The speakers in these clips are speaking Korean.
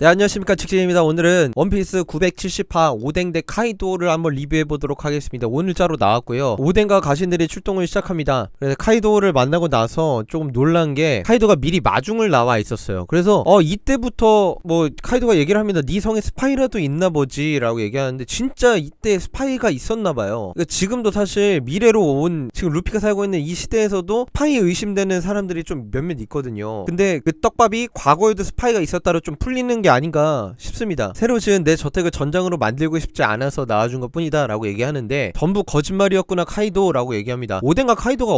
네, 안녕하십니까, 직진입니다. 오늘은 원피스 970화 오뎅 대 카이도를 한번 리뷰해보도록 하겠습니다. 오늘자로 나왔고요. 오뎅과 가신들이 출동을 시작합니다. 그래서 카이도를 만나고 나서 조금 놀란게 카이도가 미리 마중을 나와 있었어요. 그래서 이때부터 뭐 카이도가 얘기를 합니다. 네 성에 스파이라도 있나보지 라고 얘기하는데 진짜 이때 스파이가 있었나봐요. 그러니까 지금도 사실 미래로 온 지금 루피가 살고 있는 이 시대에서도 스파이 의심되는 사람들이 좀 몇몇 있거든요. 근데 그 떡밥이 과거에도 스파이가 있었다로 좀 풀리는 게 아닌가 싶습니다. 새로 지은 내 저택을 전장으로 만들고 싶지 않아서 나와준 것 뿐이다 라고 얘기하는데 전부 거짓말이었구나 카이도 라고 얘기합니다. 오뎅과 카이도가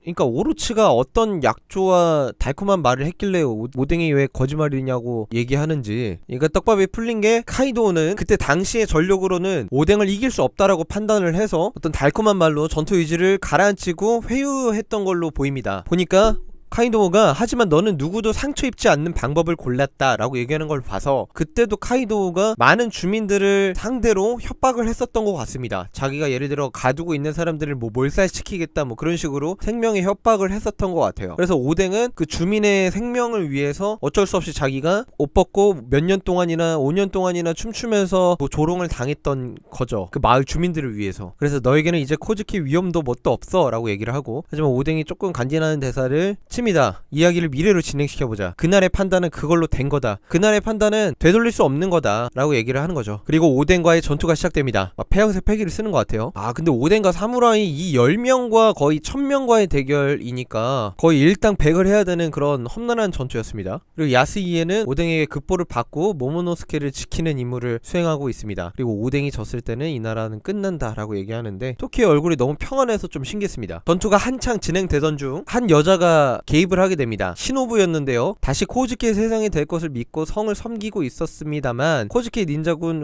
그러니까 오로치가 어떤 약조와 달콤한 말을 했길래 오뎅이 왜 거짓말이냐고 얘기하는지. 그러니까 떡밥이 풀린 게 카이도는 그때 당시의 전력으로는 오뎅을 이길 수 없다라고 판단을 해서 어떤 달콤한 말로 전투 의지를 가라앉히고 회유했던 걸로 보입니다. 보니까 카이도우가 하지만 너는 누구도 상처 입지 않는 방법을 골랐다 라고 얘기하는 걸 봐서 그때도 카이도우가 많은 주민들을 상대로 협박을 했었던 것 같습니다. 자기가 예를 들어 가두고 있는 사람들을 뭐 몰살시키겠다 뭐 그런 식으로 생명에 협박을 했었던 것 같아요. 그래서 오뎅은 그 주민의 생명을 위해서 어쩔 수 없이 자기가 옷 벗고 몇 년 동안이나 5년 동안이나 춤추면서 뭐 조롱을 당했던 거죠. 그 마을 주민들을 위해서. 그래서 너에게는 이제 코즈키 위험도 뭣도 없어 라고 얘기를 하고, 하지만 오뎅이 조금 간지나는 대사를 칩니다. 이야기를 미래로 진행시켜보자. 그날의 판단은 그걸로 된 거다. 그날의 판단은 되돌릴 수 없는 거다 라고 얘기를 하는 거죠. 그리고 오뎅과의 전투가 시작됩니다. 폐양색 패기를 쓰는 것 같아요. 근데 오뎅과 사무라이 이 10명과 거의 1000명과의 대결이니까 거의 일당 100을 해야 되는 그런 험난한 전투였습니다. 그리고 야스이에는 오뎅에게 급보를 받고 모모노스케를 지키는 임무를 수행하고 있습니다. 그리고 오뎅이 졌을 때는 이 나라는 끝난다 라고 얘기하는데 토키의 얼굴이 너무 평안해서 좀 신기했습니다. 전투가 한창 진행되던 중 한 여자가 개입을 하게 됩니다. 시노부였는데요. 다시 코즈키의 세상이 될 것을 믿고 성을 섬기고 있었습니다만 코즈키 닌자군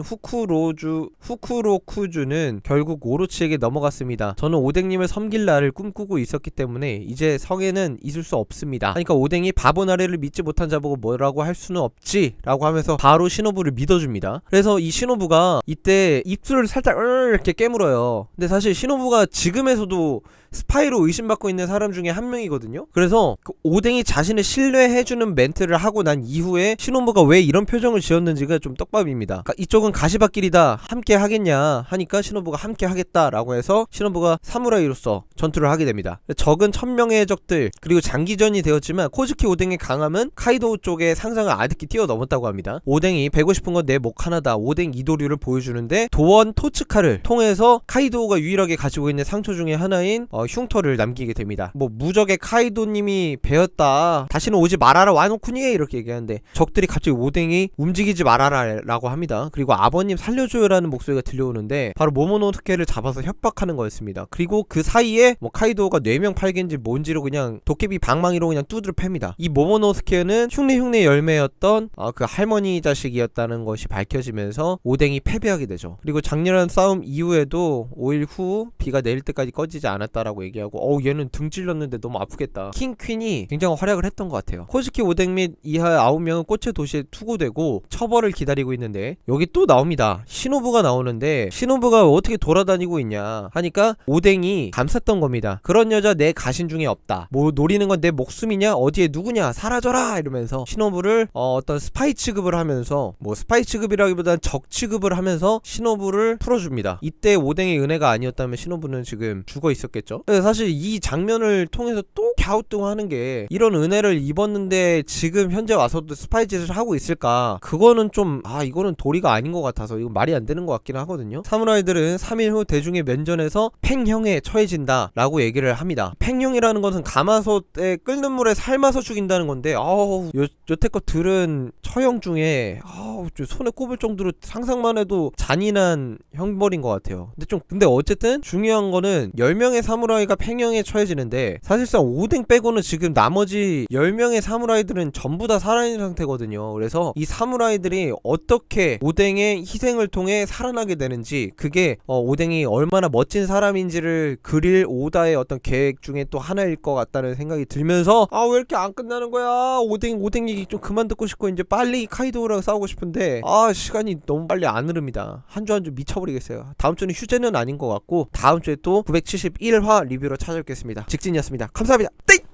후쿠로쿠주는 결국 오로치에게 넘어갔습니다. 저는 오뎅님을 섬길 날을 꿈꾸고 있었기 때문에 이제 성에는 있을 수 없습니다. 그러니까 오뎅이 바보 나래를 믿지 못한 자보고 뭐라고 할 수는 없지 라고 하면서 바로 시노부를 믿어줍니다. 그래서 이 시노부가 이때 입술을 살짝 이렇게 깨물어요. 근데 사실 시노부가 지금에서도 스파이로 의심받고 있는 사람 중에 한 명이거든요. 그래서 그 오뎅이 자신을 신뢰해주는 멘트를 하고 난 이후에 시노부가 왜 이런 표정을 지었는지가 좀 떡밥입니다. 이쪽은 가시밭길이다 함께 하겠냐 하니까 시노부가 함께 하겠다라고 해서 시노부가 사무라이로서 전투를 하게 됩니다. 적은 1000명의 적들 그리고 장기전이 되었지만 코즈키 오뎅의 강함은 카이도 쪽의 상상을 아득히 뛰어넘었다고 합니다. 오뎅이 배고 싶은 건 내 목 하나다. 오뎅 이도류를 보여주는데 도원 토츠카를 통해서 카이도가 유일하게 가지고 있는 상처 중에 하나인 흉터를 남기게 됩니다. 뭐 무적의 카이도님이 배웠다. 다시는 오지 말아라 와노쿠니 이렇게 얘기하는데 적들이 갑자기 오뎅이 움직이지 말아라 라고 합니다. 그리고 아버님 살려줘요 라는 목소리가 들려오는데 바로 모모노스케를 잡아서 협박하는 거였습니다. 그리고 그 사이에 뭐 카이도가 뇌명 팔개인지 뭔지로 그냥 도깨비 방망이로 그냥 두드려 팹니다. 이 모모노스케는 흉내 열매였던 그 할머니 자식이었다는 것이 밝혀지면서 오뎅이 패배하게 되죠. 그리고 장렬한 싸움 이후에도 5일 후 비가 내릴 때까지 꺼지지 않았다라고 얘기하고 얘는 등 찔렸는데 너무 아프겠다. 킹퀸이 굉장히 활약을 했던 것 같아요. 코즈키 오뎅 및 이하 9명은 꽃의 도시에 투고되고 처벌을 기다리고 있는데 여기 또 나옵니다. 시노부가 나오는데 시노부가 어떻게 돌아다니고 있냐 하니까 오뎅이 감쌌던 겁니다. 그런 여자 내 가신 중에 없다. 뭐 노리는 건 내 목숨이냐? 어디에 누구냐? 사라져라! 이러면서 시노부를 어떤 스파이 취급을 하면서 뭐 스파이 취급이라기보다는 적 취급을 하면서 시노부를 풀어줍니다. 이때 오뎅의 은혜가 아니었다면 시노부는 지금 죽어 있었겠죠. 사실 이 장면을 통해서 또 갸우뚱하는 게 이런 은혜를 입었는데 지금 현재 와서도 스파이 짓을 하고 있을까? 그거는 좀 이거는 도리가 아닌 것 같아서 이거 말이 안 되는 것 같긴 하거든요. 사무라이들은 3일 후 대중의 면전에서 팽형에 처해진다 라고 얘기를 합니다. 팽형이라는 것은 가마솥에 끓는 물에 삶아서 죽인다는 건데 여태껏 들은 처형 중에 손에 꼽을 정도로 상상만 해도 잔인한 형벌인 것 같아요. 근데 어쨌든 중요한 거는 10명의 사무라이가 팽형에 처해지는데 사실상 오뎅 빼고는 지금 나머지 10명의 사무라이들은 전부 다 살아있는 상태거든요. 그래서 이 사무라이들이 어떻게 오뎅의 희생을 통해 살아나게 되는지, 그게 오뎅이 얼마나 멋진 사람인지를 그릴 오다의 어떤 계획 중에 또 하나일 것 같다는 생각이 들면서 왜 이렇게 안 끝나는 거야? 오뎅 얘기 좀 그만 듣고 싶고 이제 빨리 카이도우랑 싸우고 싶은데 시간이 너무 빨리 안 흐릅니다. 한 주 한 주 미쳐버리겠어요. 다음 주는 휴재는 아닌 것 같고 다음 주에 또 971화 리뷰로 찾아뵙겠습니다. 직진이었습니다. 감사합니다. 땡!